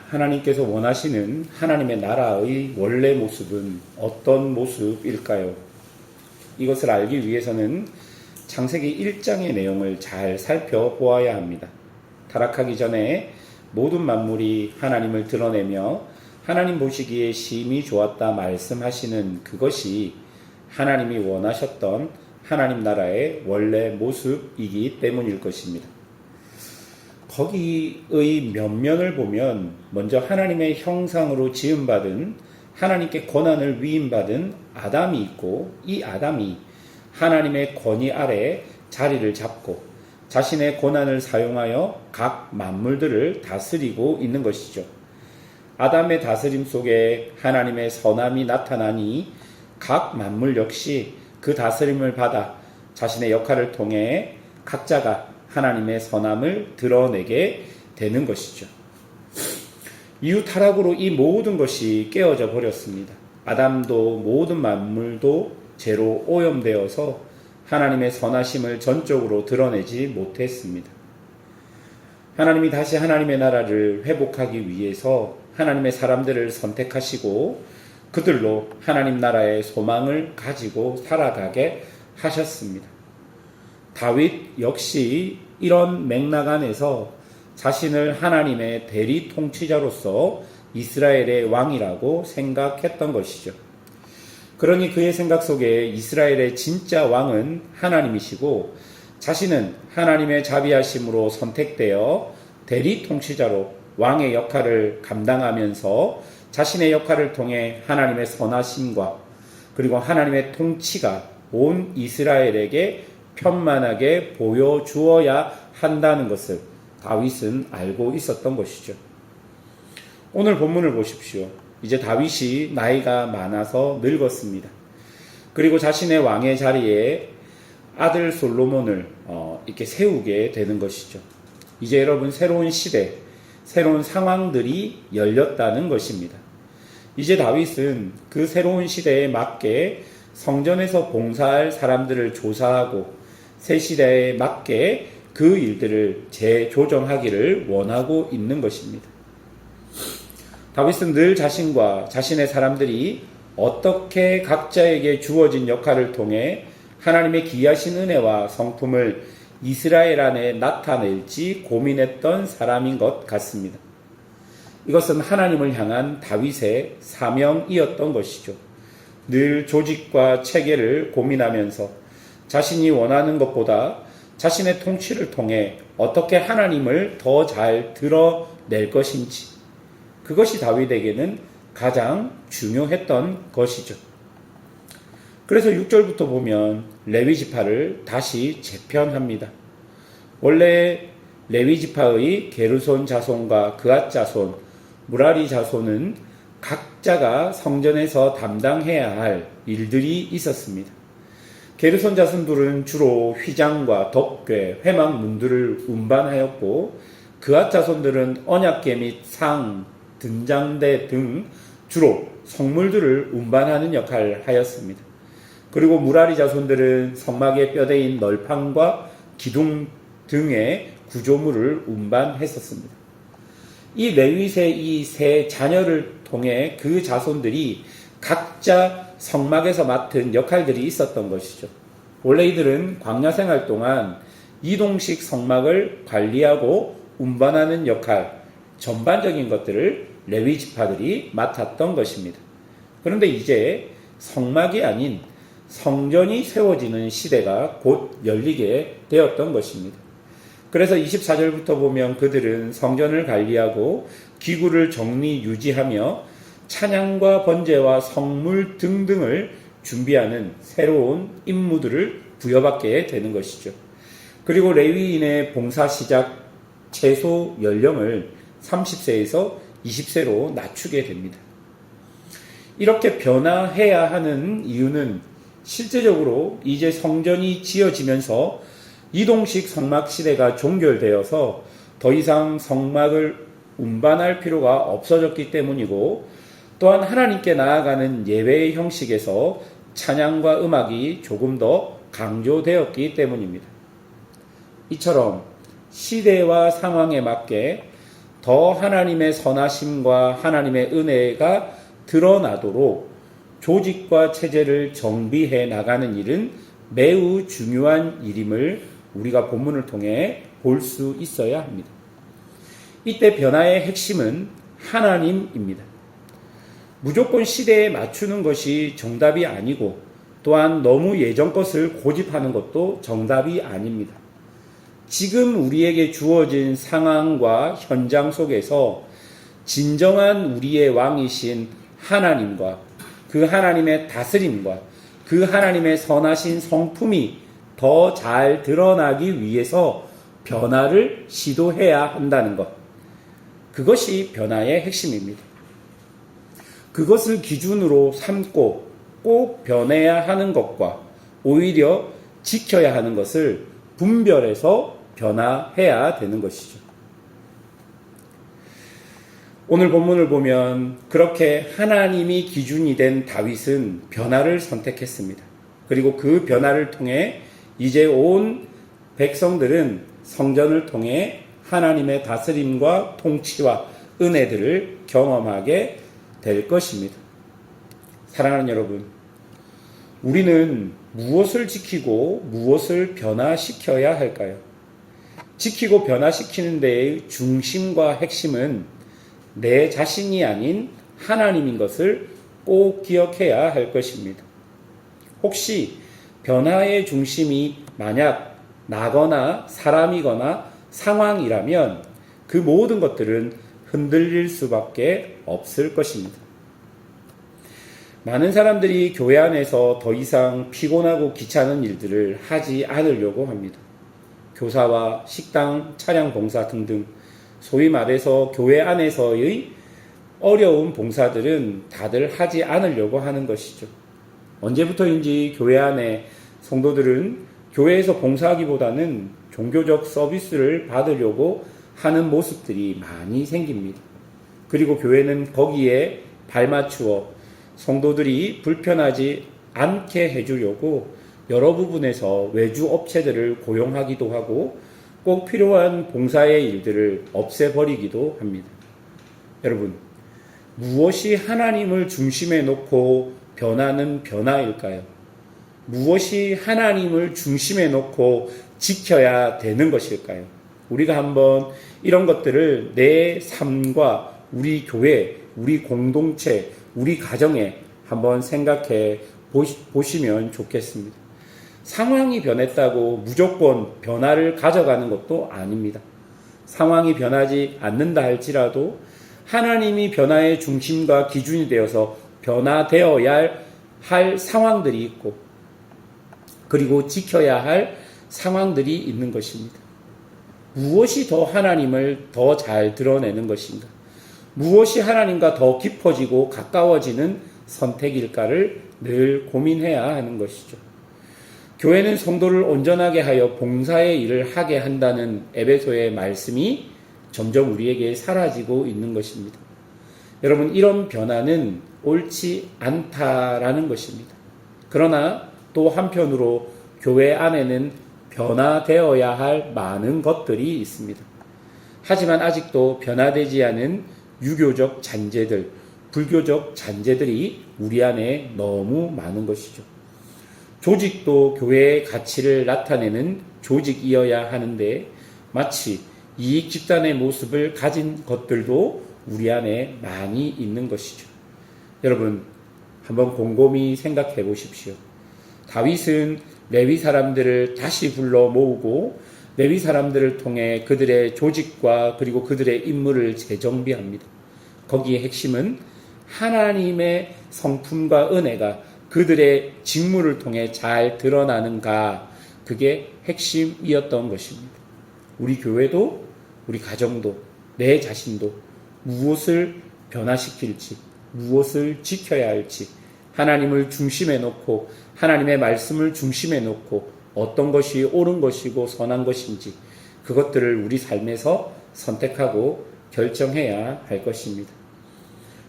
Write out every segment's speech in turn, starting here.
하나님께서 원하시는 하나님의 나라의 원래 모습은 어떤 모습일까요? 이것을 알기 위해서는 창세기 1장의 내용을 잘 살펴보아야 합니다. 타락하기 전에 모든 만물이 하나님을 드러내며 하나님 보시기에 심히 좋았다 말씀하시는 그것이 하나님이 원하셨던 하나님 나라의 원래 모습이기 때문일 것입니다. 거기의 면면을 보면 먼저 하나님의 형상으로 지음받은 하나님께 권한을 위임받은 아담이 있고, 이 아담이 하나님의 권위 아래 자리를 잡고 자신의 권한을 사용하여 각 만물들을 다스리고 있는 것이죠. 아담의 다스림 속에 하나님의 선함이 나타나니 각 만물 역시 그 다스림을 받아 자신의 역할을 통해 각자가 하나님의 선함을 드러내게 되는 것이죠. 이후 타락으로 이 모든 것이 깨어져 버렸습니다. 아담도 모든 만물도 죄로 오염되어서 하나님의 선하심을 전적으로 드러내지 못했습니다. 하나님이 다시 하나님의 나라를 회복하기 위해서 하나님의 사람들을 선택하시고 그들로 하나님 나라의 소망을 가지고 살아가게 하셨습니다. 다윗 역시 이런 맥락 안에서 자신을 하나님의 대리 통치자로서 이스라엘의 왕이라고 생각했던 것이죠. 그러니 그의 생각 속에 이스라엘의 진짜 왕은 하나님이시고 자신은 하나님의 자비하심으로 선택되어 대리 통치자로 왕의 역할을 감당하면서 자신의 역할을 통해 하나님의 선하심과 그리고 하나님의 통치가 온 이스라엘에게 편만하게 보여주어야 한다는 것을 다윗은 알고 있었던 것이죠. 오늘 본문을 보십시오. 이제 다윗이 나이가 많아서 늙었습니다. 그리고 자신의 왕의 자리에 아들 솔로몬을 이렇게 세우게 되는 것이죠. 이제 여러분 새로운 시대, 새로운 상황들이 열렸다는 것입니다. 이제 다윗은 그 새로운 시대에 맞게 성전에서 봉사할 사람들을 조사하고 새 시대에 맞게 그 일들을 재조정하기를 원하고 있는 것입니다. 다윗은 늘 자신과 자신의 사람들이 어떻게 각자에게 주어진 역할을 통해 하나님의 기이하신 은혜와 성품을 이스라엘 안에 나타낼지 고민했던 사람인 것 같습니다. 이것은 하나님을 향한 다윗의 사명이었던 것이죠. 늘 조직과 체계를 고민하면서 자신이 원하는 것보다 자신의 통치를 통해 어떻게 하나님을 더 잘 드러낼 것인지, 그것이 다윗에게는 가장 중요했던 것이죠. 그래서 6절부터 보면 레위 지파를 다시 재편합니다. 원래 레위 지파의 게르손 자손과 그앗 자손, 무라리 자손은 각자가 성전에서 담당해야 할 일들이 있었습니다. 게르손 자손들은 주로 휘장과 덮개, 회막문들을 운반하였고 그앗 자손들은 언약궤 및 상, 등장대 등 주로 성물들을 운반하는 역할을 하였습니다. 그리고 무라리 자손들은 성막의 뼈대인 널판과 기둥 등의 구조물을 운반했었습니다. 이 레윗의 이 세 자녀를 통해 그 자손들이 각자 성막에서 맡은 역할들이 있었던 것이죠. 원래 이들은 광야 생활 동안 이동식 성막을 관리하고 운반하는 역할, 전반적인 것들을 레위 지파들이 맡았던 것입니다. 그런데 이제 성막이 아닌 성전이 세워지는 시대가 곧 열리게 되었던 것입니다. 그래서 24절부터 보면 그들은 성전을 관리하고 기구를 정리 유지하며 찬양과 번제와 성물 등등을 준비하는 새로운 임무들을 부여받게 되는 것이죠. 그리고 레위인의 봉사 시작 최소 연령을 30세에서 20세로 낮추게 됩니다. 이렇게 변화해야 하는 이유는 실제적으로 이제 성전이 지어지면서 이동식 성막 시대가 종결되어서 더 이상 성막을 운반할 필요가 없어졌기 때문이고, 또한 하나님께 나아가는 예배의 형식에서 찬양과 음악이 조금 더 강조되었기 때문입니다. 이처럼 시대와 상황에 맞게 더 하나님의 선하심과 하나님의 은혜가 드러나도록 조직과 체제를 정비해 나가는 일은 매우 중요한 일임을 우리가 본문을 통해 볼 수 있어야 합니다. 이때 변화의 핵심은 하나님입니다. 무조건 시대에 맞추는 것이 정답이 아니고 또한 너무 예전 것을 고집하는 것도 정답이 아닙니다. 지금 우리에게 주어진 상황과 현장 속에서 진정한 우리의 왕이신 하나님과 그 하나님의 다스림과 그 하나님의 선하신 성품이 더 잘 드러나기 위해서 변화를 시도해야 한다는 것. 그것이 변화의 핵심입니다. 그것을 기준으로 삼고 꼭 변해야 하는 것과 오히려 지켜야 하는 것을 분별해서 변화해야 되는 것이죠. 오늘 본문을 보면 그렇게 하나님이 기준이 된 다윗은 변화를 선택했습니다. 그리고 그 변화를 통해 이제 온 백성들은 성전을 통해 하나님의 다스림과 통치와 은혜들을 경험하게 될 것입니다. 사랑하는 여러분, 우리는 무엇을 지키고 무엇을 변화시켜야 할까요? 지키고 변화시키는 데의 중심과 핵심은 내 자신이 아닌 하나님인 것을 꼭 기억해야 할 것입니다. 혹시 변화의 중심이 만약 나거나 사람이거나 상황이라면 그 모든 것들은 흔들릴 수밖에 없을 것입니다. 많은 사람들이 교회 안에서 더 이상 피곤하고 귀찮은 일들을 하지 않으려고 합니다. 교사와 식당, 차량 봉사 등등 소위 말해서 교회 안에서의 어려운 봉사들은 다들 하지 않으려고 하는 것이죠. 언제부터인지 교회 안에 성도들은 교회에서 봉사하기보다는 종교적 서비스를 받으려고 하는 모습들이 많이 생깁니다. 그리고 교회는 거기에 발맞추어 성도들이 불편하지 않게 해주려고 여러 부분에서 외주 업체들을 고용하기도 하고 꼭 필요한 봉사의 일들을 없애버리기도 합니다. 여러분, 무엇이 하나님을 중심에 놓고 변하는 변화일까요? 무엇이 하나님을 중심에 놓고 지켜야 되는 것일까요? 우리가 한번 이런 것들을 내 삶과 우리 교회, 우리 공동체, 우리 가정에 한번 생각해 보시면 좋겠습니다. 상황이 변했다고 무조건 변화를 가져가는 것도 아닙니다. 상황이 변하지 않는다 할지라도 하나님이 변화의 중심과 기준이 되어서 변화되어야 할 상황들이 있고 그리고 지켜야 할 상황들이 있는 것입니다. 무엇이 더 하나님을 더 잘 드러내는 것인가? 무엇이 하나님과 더 깊어지고 가까워지는 선택일까를 늘 고민해야 하는 것이죠. 교회는 성도를 온전하게 하여 봉사의 일을 하게 한다는 에베소의 말씀이 점점 우리에게 사라지고 있는 것입니다. 여러분, 이런 변화는 옳지 않다라는 것입니다. 그러나 또 한편으로 교회 안에는 변화되어야 할 많은 것들이 있습니다. 하지만 아직도 변화되지 않은 유교적 잔재들, 불교적 잔재들이 우리 안에 너무 많은 것이죠. 조직도 교회의 가치를 나타내는 조직이어야 하는데 마치 이익 집단의 모습을 가진 것들도 우리 안에 많이 있는 것이죠. 여러분, 한번 곰곰이 생각해 보십시오. 다윗은 레위 사람들을 다시 불러 모으고 레위 사람들을 통해 그들의 조직과 그리고 그들의 임무를 재정비합니다. 거기에 핵심은 하나님의 성품과 은혜가 그들의 직무를 통해 잘 드러나는가, 그게 핵심이었던 것입니다. 우리 교회도 우리 가정도 내 자신도 무엇을 변화시킬지, 무엇을 지켜야 할지, 하나님을 중심에 놓고 하나님의 말씀을 중심에 놓고 어떤 것이 옳은 것이고 선한 것인지 그것들을 우리 삶에서 선택하고 결정해야 할 것입니다.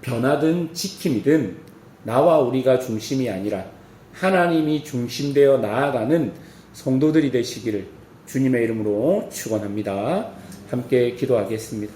변화든 지킴이든 나와 우리가 중심이 아니라 하나님이 중심되어 나아가는 성도들이 되시기를 주님의 이름으로 축원합니다. 함께 기도하겠습니다.